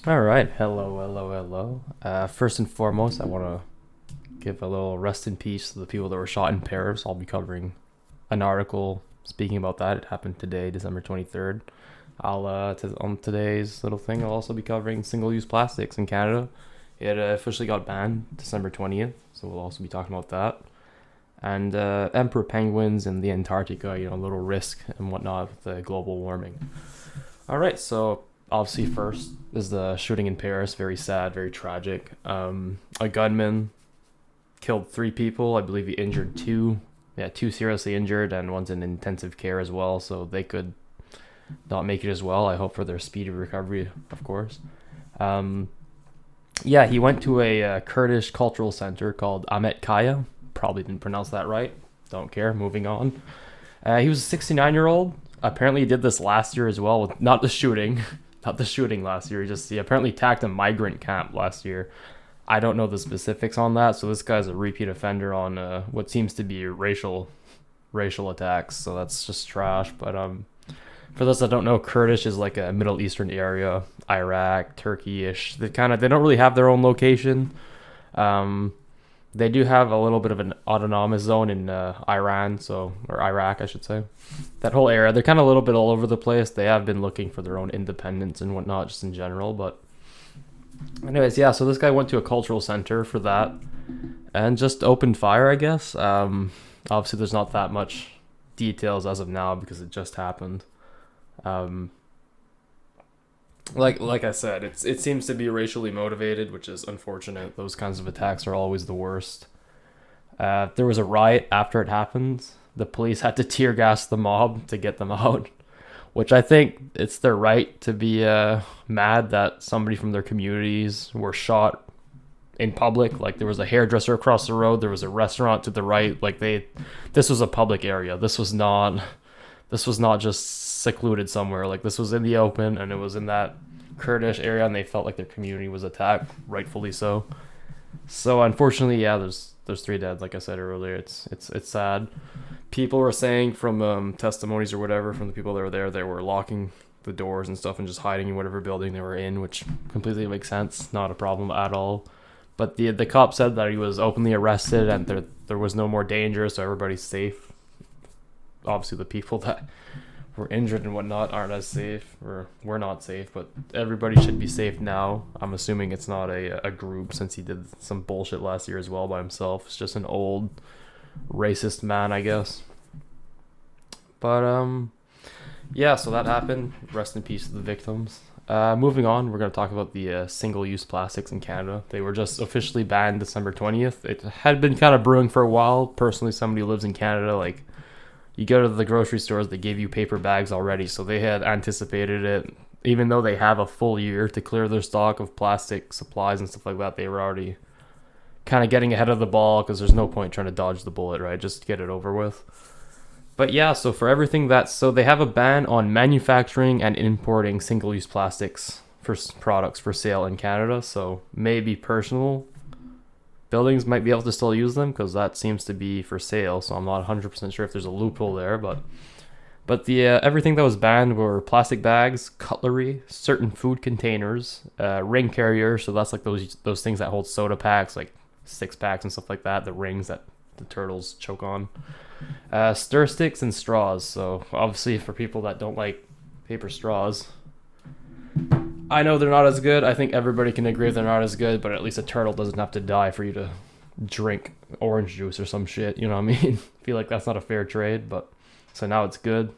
All right. Hello, hello, hello. First and foremost, I want to give a little rest in peace to the people that were shot in Paris. I'll be covering an article speaking about that. It happened today, December 23rd. On today's little thing, I'll also be covering single-use plastics in Canada. It officially got banned December 20th, so we'll also be talking about that. And emperor penguins in the Antarctica, a little risk and whatnot with the global warming. All right, so obviously first is the shooting in Paris. Very sad, very tragic. A gunman killed three people. I believe he injured two. Yeah, two seriously injured, and one's in intensive care as well. So they could not make it as well. I hope for their speedy recovery, of course. Um, yeah, he went to a Kurdish cultural center called Ahmet Kaya. Probably didn't pronounce that right. Don't care. Moving on. He was a 69-year-old. Apparently, he did this last year as well. With not the shooting, not the shooting last year. He apparently attacked a migrant camp last year. I don't know the specifics on that. So this guy's a repeat offender on what seems to be racial attacks. So that's just trash. But for those that don't know, Kurdish is like a Middle Eastern area, Iraq, Turkey-ish. They don't really have their own location. Um, they do have a little bit of an autonomous zone in Iran, or Iraq, I should say. That whole area, they're kind of a little bit all over the place. They have been looking for their own independence and whatnot, just in general. But anyways, yeah. So this guy went to a cultural center for that, and just opened fire, I guess. Obviously, there's not that much details as of now because it just happened. Um, like I said, it seems to be racially motivated, which is unfortunate. Those kinds of attacks are always the worst. There was a riot after it happened. The police had to tear gas the mob to get them out, which I think it's their right to be mad that somebody from their communities were shot in public. Like there was a hairdresser across the road, there was a restaurant to the right. This was a public area. This was not just secluded somewhere. Like this was in the open, and it was in that Kurdish area, and they felt like their community was attacked, rightfully so. So unfortunately, yeah, there's three dead. Like I said earlier, it's sad. People were saying from testimonies or whatever from the people that were there, they were locking the doors and stuff and just hiding in whatever building they were in, which completely makes sense. Not a problem at all. But the cop said that he was openly arrested and there was no more danger, so everybody's safe. Obviously, the people that were injured and whatnot aren't as safe, or we're not safe, but everybody should be safe now. I'm assuming it's not a group, since he did some bullshit last year as well by himself. It's just an old racist man, I guess. But yeah, so that happened. Rest in peace to the victims. Moving on, we're going to talk about the single-use plastics in Canada. They were just officially banned December 20th. It had been kind of brewing for a while. Personally, somebody who lives in Canada, like, you go to the grocery stores, they gave you paper bags already, so they had anticipated it. Even though they have a full year to clear their stock of plastic supplies and stuff like that, they were already kind of getting ahead of the ball because there's no point trying to dodge the bullet, right? Just get it over with. But yeah, so for everything so they have a ban on manufacturing and importing single-use plastics for products for sale in Canada. So maybe personal buildings might be able to still use them because that seems to be for sale. So I'm not 100% sure if there's a loophole there, but the everything that was banned were plastic bags, cutlery, certain food containers, ring carriers. So that's like those things that hold soda packs, like 6 packs and stuff like that. The rings that the turtles choke on. Stir sticks and straws. So obviously for people that don't like paper straws, I know they're not as good. I think everybody can agree they're not as good, but at least a turtle doesn't have to die for you to drink orange juice or some shit. You know what I mean? I feel like that's not a fair trade, but so now it's good.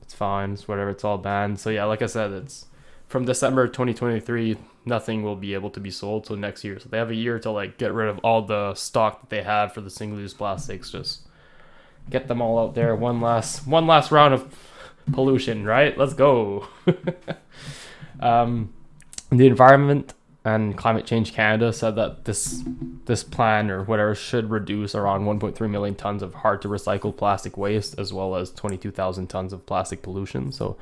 It's fine. It's whatever. It's all banned. So yeah, like I said, it's from December 2023. Nothing will be able to be sold till next year. So they have a year to like get rid of all the stock that they have for the single-use plastics. Just get them all out there. One last round of pollution, right? Let's go. The Environment and Climate Change Canada said that this plan or whatever should reduce around 1.3 million tons of hard to recycle plastic waste, as well as 22,000 tons of plastic pollution. So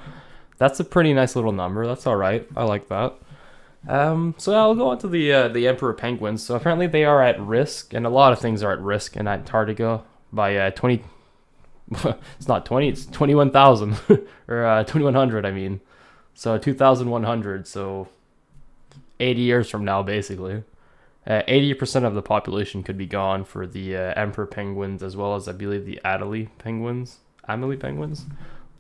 that's a pretty nice little number. That's all right. I like that. So I'll go on to the emperor penguins. So apparently they are at risk, and a lot of things are at risk in Antarctica by 20. It's not 20. It's 21,000 or 2,100. I mean, so 2,100. So 80 years from now, basically. 80% of the population could be gone for the emperor penguins, as well as, I believe, the Adelie penguins. Amelie penguins?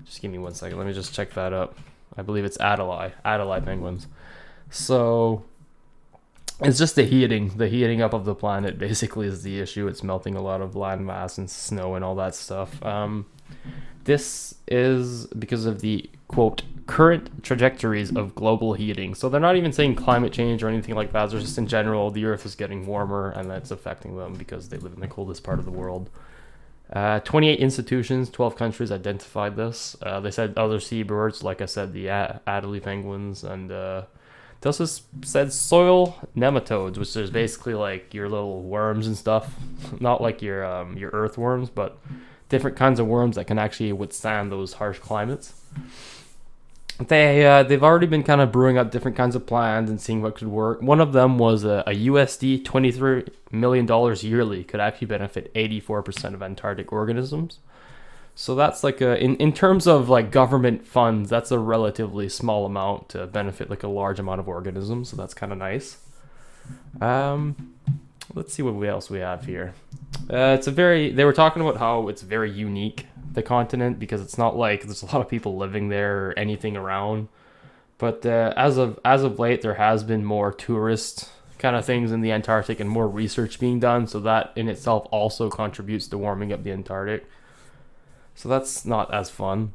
Just give me 1 second. Let me just check that up. I believe it's Adelie penguins. So it's just the heating up of the planet basically is the issue. It's melting a lot of land mass and snow and all that stuff. This is because of the, quote, current trajectories of global heating. So they're not even saying climate change or anything like that. They're just in general, the Earth is getting warmer and that's affecting them because they live in the coldest part of the world. 28 institutions, 12 countries identified this. They said other seabirds, like I said, the Adelie penguins, and they also said soil nematodes, which is basically like your little worms and stuff. Not like your earthworms, but different kinds of worms that can actually withstand those harsh climates. They've already been kind of brewing up different kinds of plans and seeing what could work. One of them was a USD $23 million yearly could actually benefit 84% of Antarctic organisms. So that's like in terms of like government funds, that's a relatively small amount to benefit like a large amount of organisms. So that's kind of nice. Let's see what else we have here. They were talking about how it's very unique, the continent, because it's not like there's a lot of people living there or anything around. But as of late, there has been more tourist kind of things in the Antarctic and more research being done. So that in itself also contributes to warming up the Antarctic. So that's not as fun.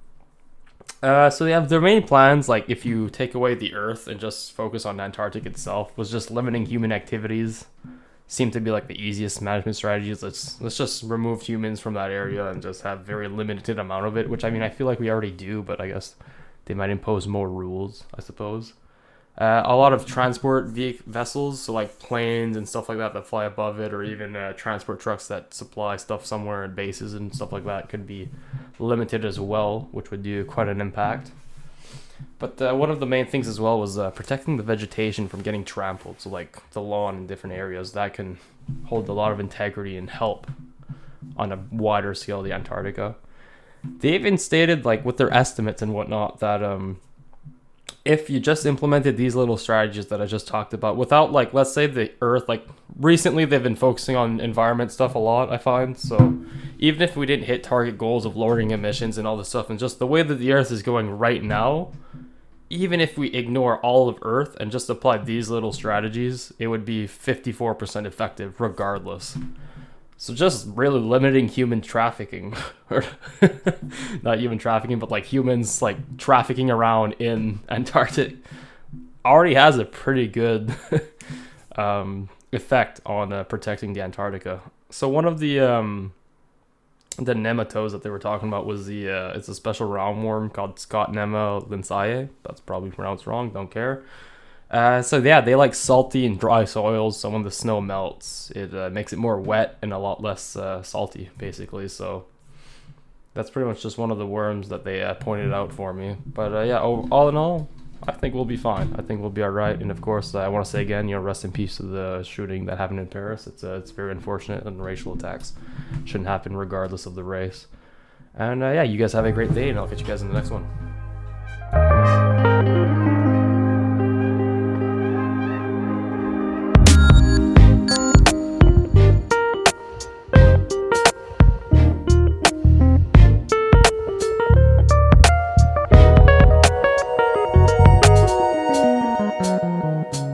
So they have their main plans, like if you take away the Earth and just focus on Antarctic itself, was just limiting human activities. Seem to be like the easiest management strategies. Let's just remove humans from that area and just have very limited amount of it, which I mean I feel like we already do, but I guess they might impose more rules, I suppose. A lot of transport vessels, so like planes and stuff like that fly above it, or even transport trucks that supply stuff somewhere at bases and stuff like that could be limited as well, which would do quite an impact. But one of the main things as well was protecting the vegetation from getting trampled. So like the lawn in different areas, that can hold a lot of integrity and help on a wider scale the Antarctica. They even stated, like with their estimates and whatnot, that if you just implemented these little strategies that I just talked about without, like, let's say the Earth, like recently they've been focusing on environment stuff a lot, I find. So even if we didn't hit target goals of lowering emissions and all this stuff, and just the way that the Earth is going right now, even if we ignore all of Earth and just apply these little strategies, it would be 54% effective regardless. So just really limiting human trafficking, or not human trafficking, but like humans like trafficking around in Antarctic already has a pretty good effect on protecting the Antarctica. So one of the nematodes that they were talking about was it's a special roundworm called Scottnema linsae. That's probably pronounced wrong, don't care. So yeah, they like salty and dry soils. So when the snow melts, it makes it more wet and a lot less salty, basically. So that's pretty much just one of the worms that they pointed out for me. But yeah, all in all, I think we'll be fine. I think we'll be all right. And of course, I want to say again, rest in peace to the shooting that happened in Paris. It's very unfortunate, and racial attacks shouldn't happen regardless of the race. And yeah, you guys have a great day, and I'll catch you guys in the next one.